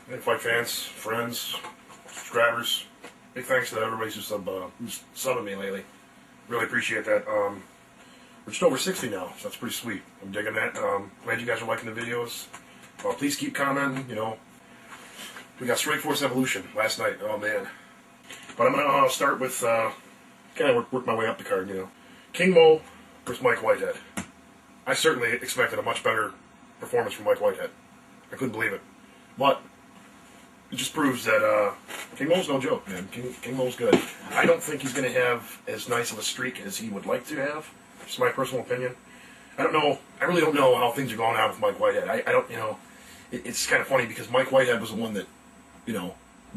Hey, fight fans, friends, subscribers, big thanks to everybody who's subbing me lately. Really appreciate that. We're just over 60 now, so that's pretty sweet. I'm digging that. Glad you guys are liking the videos. Please keep commenting. We got Strikeforce Evolution last night. Oh man! But I'm gonna start with kind of work my way up the card. King Mo versus Mike Whitehead. I certainly expected a much better performance from Mike Whitehead. I couldn't believe it, but it just proves that King Mo's no joke, man. King Mo's good. I don't think he's going to have as nice of a streak as he would like to have. It's my personal opinion. I don't know. I really don't know how things are going on with Mike Whitehead. I don't. It's kind of funny because Mike Whitehead was the one that,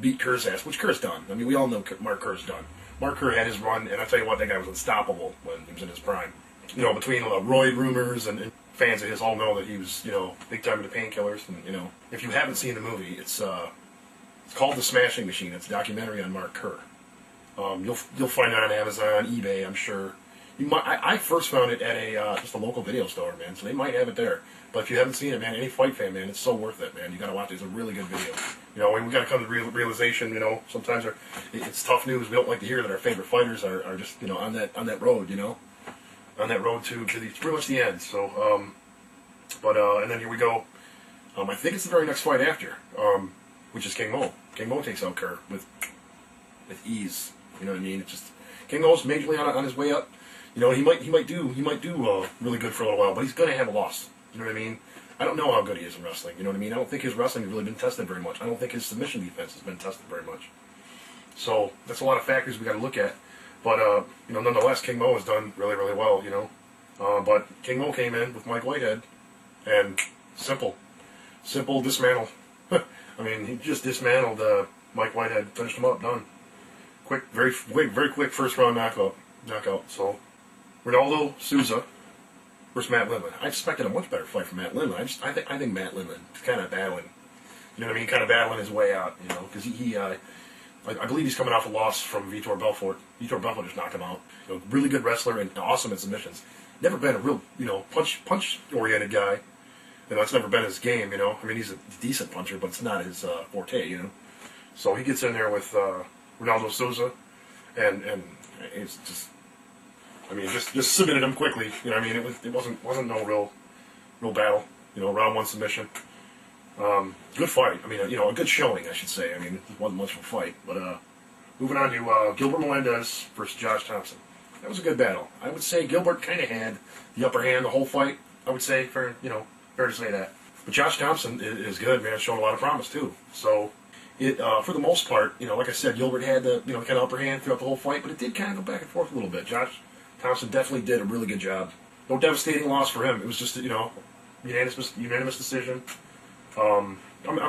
beat Kerr's ass, which Kerr's done. I mean, we all know Mark Kerr's done. Mark Kerr had his run, and I tell you what, that guy was unstoppable when he was in his prime. Between Royd rumors and fans of his all know that he was, big time into painkillers. And if you haven't seen the movie, it's called The Smashing Machine. It's a documentary on Mark Kerr. You'll find it on Amazon, eBay, I'm sure. I first found it at just a local video store, man. So they might have it there. But if you haven't seen it, man, any fight fan, man, it's so worth it, man. You got to watch it. It's a really good video. We got to come to the realization. Sometimes it's tough news. We don't like to hear that our favorite fighters are just on that road. On that road to pretty much the end. So, and then here we go. I think it's the very next fight after, which is King Mo. King Mo takes out Kerr with ease. You know what I mean? It's just King Mo's majorly on his way up. He might do really good for a little while, but he's gonna have a loss. You know what I mean? I don't know how good he is in wrestling. You know what I mean? I don't think his wrestling has really been tested very much. I don't think his submission defense has been tested very much. So that's a lot of factors we got to look at. But nonetheless, King Mo has done really, really well. But King Mo came in with Mike Whitehead, and simple dismantle. I mean, he just dismantled Mike Whitehead, finished him up, done. Quick, very quick first round knockout. So, Ronaldo Souza versus Matt Lindland. I expected a much better fight from Matt Lindland. I think Matt Lindland is kind of battling. You know what I mean? Kind of battling his way out. Because I believe he's coming off a loss from Vitor Belfort. Vitor Belfort just knocked him out. Really good wrestler and awesome at submissions. Never been a real punch oriented guy. That's never been his game. I mean, he's a decent puncher, but it's not his forte. So he gets in there with Ronaldo Souza, and it's just, just submitted him quickly. It wasn't no real battle. Round one submission. Good fight. A good showing, I should say. It wasn't much of a fight. But moving on to Gilbert Melendez versus Josh Thompson. That was a good battle. I would say Gilbert kind of had the upper hand the whole fight. I would say, fair to say that. But Josh Thompson is good, man. Showing a lot of promise too. So for the most part, like I said, Gilbert had the kind of upper hand throughout the whole fight, but it did kind of go back and forth a little bit. Josh Thompson definitely did a really good job. No devastating loss for him. It was just unanimous decision. I'm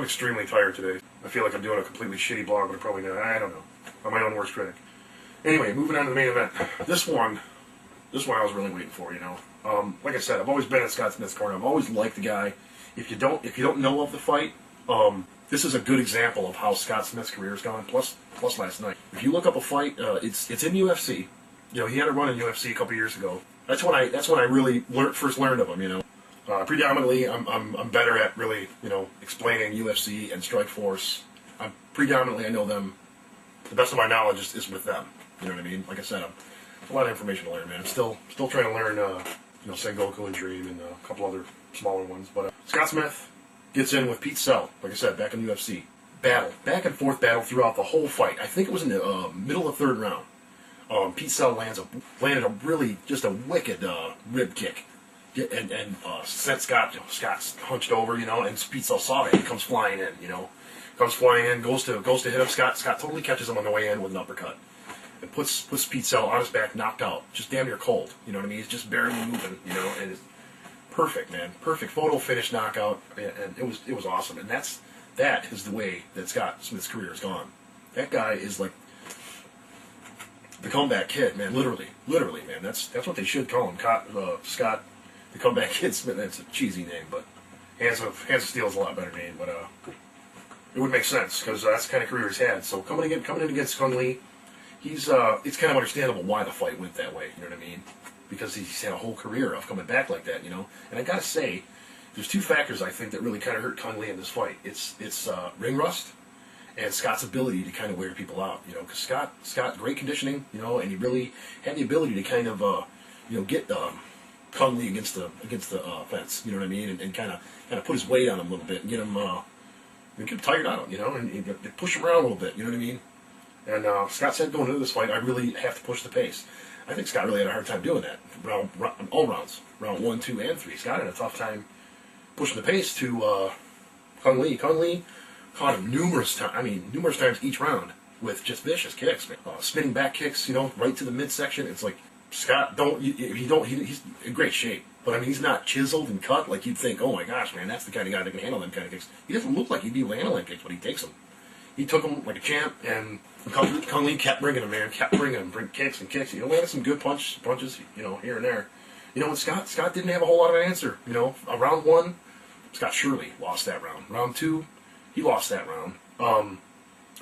extremely tired today. I feel like I'm doing a completely shitty blog, but I'm probably not. I don't know. I'm my own worst critic. Anyway, moving on to the main event. This one I was really waiting for. Like I said, I've always been at Scott Smith's corner. I've always liked the guy. If you don't know of the fight, this is a good example of how Scott Smith's career has gone. Plus last night. If you look up a fight, it's in UFC. He had a run in UFC a couple years ago. That's when I really first learned of him. Predominantly, I'm better at really explaining UFC and Strikeforce. I know them. The best of my knowledge is with them. You know what I mean? Like I said, a lot of information to learn, man. I'm still trying to learn, Sengoku and Dream and a couple other smaller ones. But Scott Smith gets in with Pete Sell, like I said, back in UFC. Back and forth battle throughout the whole fight. I think it was in the middle of the third round. Pete Sell landed a really just a wicked rib kick, and sent Scott's hunched over, and Pete Sell saw it. He comes flying in, goes to hit him. Scott totally catches him on the way in with an uppercut. And puts Pete Sell on his back, knocked out, just damn near cold. You know what I mean? He's just barely moving. And it's perfect, man. Perfect photo finish knockout, and it was awesome. And that is the way that Scott Smith's career has gone. That guy is like the comeback kid, man. Literally, man. That's what they should call him. Scott, the comeback kid Smith. That's a cheesy name, but Hands of Steel is a lot better name. But it would make sense because that's the kind of career he's had. So coming in against Cung Lee. It's kind of understandable why the fight went that way, you know what I mean? Because he's had a whole career of coming back like that, And I gotta say, there's two factors I think that really kind of hurt Cung Lee in this fight. It's ring rust and Scott's ability to kind of wear people out. You know, because Scott, great conditioning. You know, and he really had the ability to kind of get Cung Lee against the fence. You know what I mean? And kind of put his weight on him a little bit and get him tired out. You know, and push him around a little bit. You know what I mean? And Scott said going into this fight, I really have to push the pace. I think Scott really had a hard time doing that. All rounds, round 1, 2, and 3. Scott had a tough time pushing the pace to Cung Lee. Cung Lee caught him numerous times each round with just vicious kicks, man. Spinning back kicks, you know, right to the midsection. It's like Scott he's in great shape, but I mean he's not chiseled and cut like you'd think. Oh my gosh, man, that's the kind of guy that can handle them kind of kicks. He doesn't look like he'd be able to handle them kicks, but he takes them. He took him like a champ, and Cung Lee kept bringing him, man. Kept bringing him, bring kicks and kicks. You know, we had some good punches, you know, here and there. You know, and Scott didn't have a whole lot of an answer. You know, round 1, Scott surely lost that round. Round 2, he lost that round. I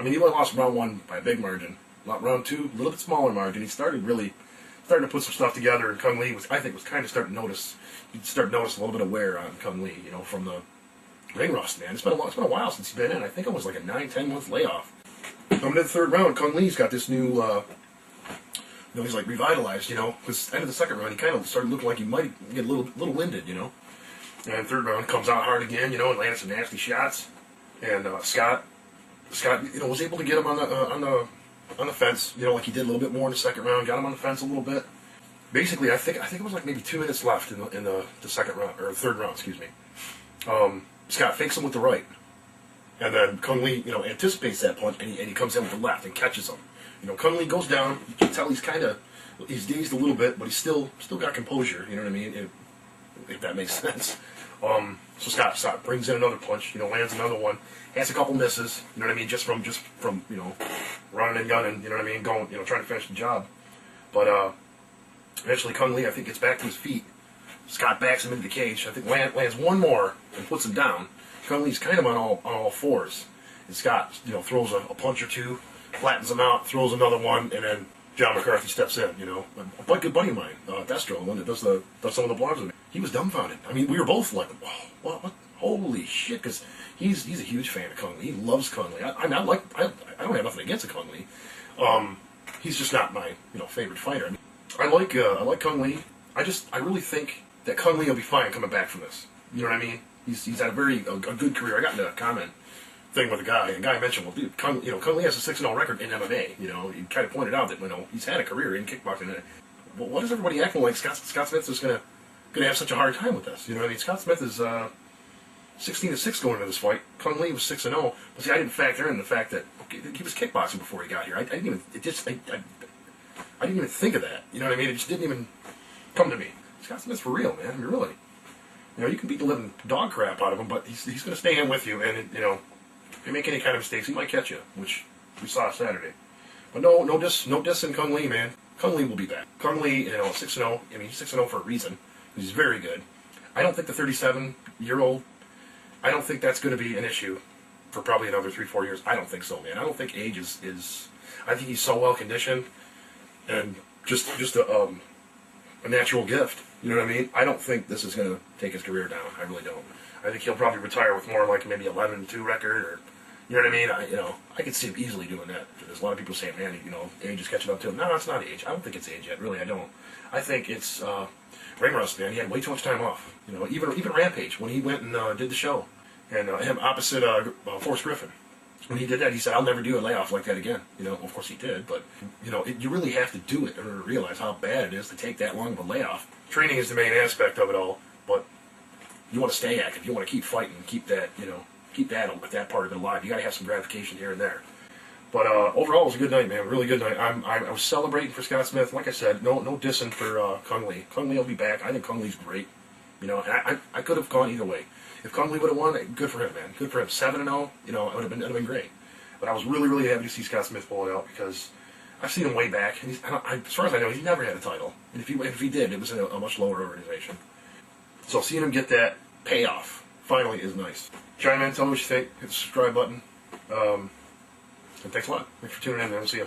mean, he only lost round 1 by a big margin. Round 2, a little bit smaller margin. He started to put some stuff together, and Cung Lee was kind of starting to notice. You'd start to notice a little bit of wear on Cung Lee, you know, from the ring rust, man. It's been a while since he's been in. I think it was like a 9-10 month layoff. Coming to the third round, Cung Lee's got this new, he's like revitalized, you know. Because end of the second round, he kind of started looking like he might get a little winded, you know. And third round comes out hard again, you know, and landed some nasty shots. And Scott, you know, was able to get him on the fence, you know, like he did a little bit more in the second round. Got him on the fence a little bit. Basically, I think it was like maybe 2 minutes left in the second round, or third round, excuse me. Scott fakes him with the right, and then Cung Lee, you know, anticipates that punch, and he comes in with the left and catches him. You know, Cung Lee goes down. You can tell he's dazed a little bit, but he's still got composure. You know what I mean? If that makes sense. So Scott brings in another punch. You know, lands another one. Has a couple misses. You know what I mean? Just from you know, running and gunning. You know what I mean? Going, you know, trying to finish the job. But eventually, Cung Lee, I think, gets back to his feet. Scott backs him into the cage. I think lands one more and puts him down. Cung Lee's kind of on all fours. And Scott, you know, throws a punch or two, flattens him out, throws another one, and then John McCarthy steps in, you know. A good buddy of mine, Destro, the one that does some of the blogs with me, he was dumbfounded. I mean, we were both like, whoa, what? Holy shit, because he's a huge fan of Cung Lee. He loves Cung Lee. I don't have nothing against Cung Lee. He's just not my, you know, favorite fighter. I mean, I like Cung Lee. I really think that Cung Lee will be fine coming back from this. You know what I mean? He's had a good career. I got into a comment thing with a guy, and the guy mentioned, well, dude, Cung Lee has a 6-0 record in MMA. You know, he kind of pointed out that, you know, he's had a career in kickboxing. Well, what is everybody acting like Scott Smith is gonna have such a hard time with this? You know what I mean? Scott Smith is 16-6 going into this fight. Cung Lee was 6-0. But see, I didn't factor in the fact that he was kickboxing before he got here. I didn't even think of that. You know what I mean? It just didn't even come to me. Scott Smith's for real, man. I mean, really. You know, you can beat the living dog crap out of him, but he's going to stay in with you, and you know, if you make any kind of mistakes, he might catch you, which we saw Saturday. But no diss in Cung Lee, man. Cung Lee will be back. Cung Lee, you know, 6-0. I mean, he's 6-0 for a reason. He's very good. I don't think the 37-year-old. I don't think that's going to be an issue for probably another 3-4 years. I don't think so, man. I don't think age is. I think he's so well conditioned, and just a natural gift. You know what I mean? I don't think this is going to take his career down. I really don't. I think he'll probably retire with more like maybe 11-2 record, or you know what I mean? I could see him easily doing that. There's a lot of people saying, man, you know, age is catching up to him. No, it's not age. I don't think it's age yet. Really, I don't. I think it's ring rust, man. He had way too much time off. You know, even Rampage when he went and did the show, and him opposite Forrest Griffin. When he did that, he said, I'll never do a layoff like that again. You know, of course he did, but, you know, you really have to do it in order to realize how bad it is to take that long of a layoff. Training is the main aspect of it all, but you want to stay active. You want to keep fighting, keep that, you know, keep that part of it alive. You got to have some gratification here and there. But overall, it was a good night, man. Really good night. I was celebrating for Scott Smith. Like I said, no dissing for Cung Lee. Cung Lee will be back. I think Cung Lee's great. You know, and I could have gone either way. If Cung Lee would have won, good for him, man. Good for him. 7-0, you know, it would have been great. But I was really, really happy to see Scott Smith pull it out because I've seen him way back. And as far as I know, he never had a title. And if he did, it was in a much lower organization. So seeing him get that payoff finally is nice. Chime in, tell me what you think. Hit the subscribe button. And thanks a lot. Thanks for tuning in, man. We'll see you.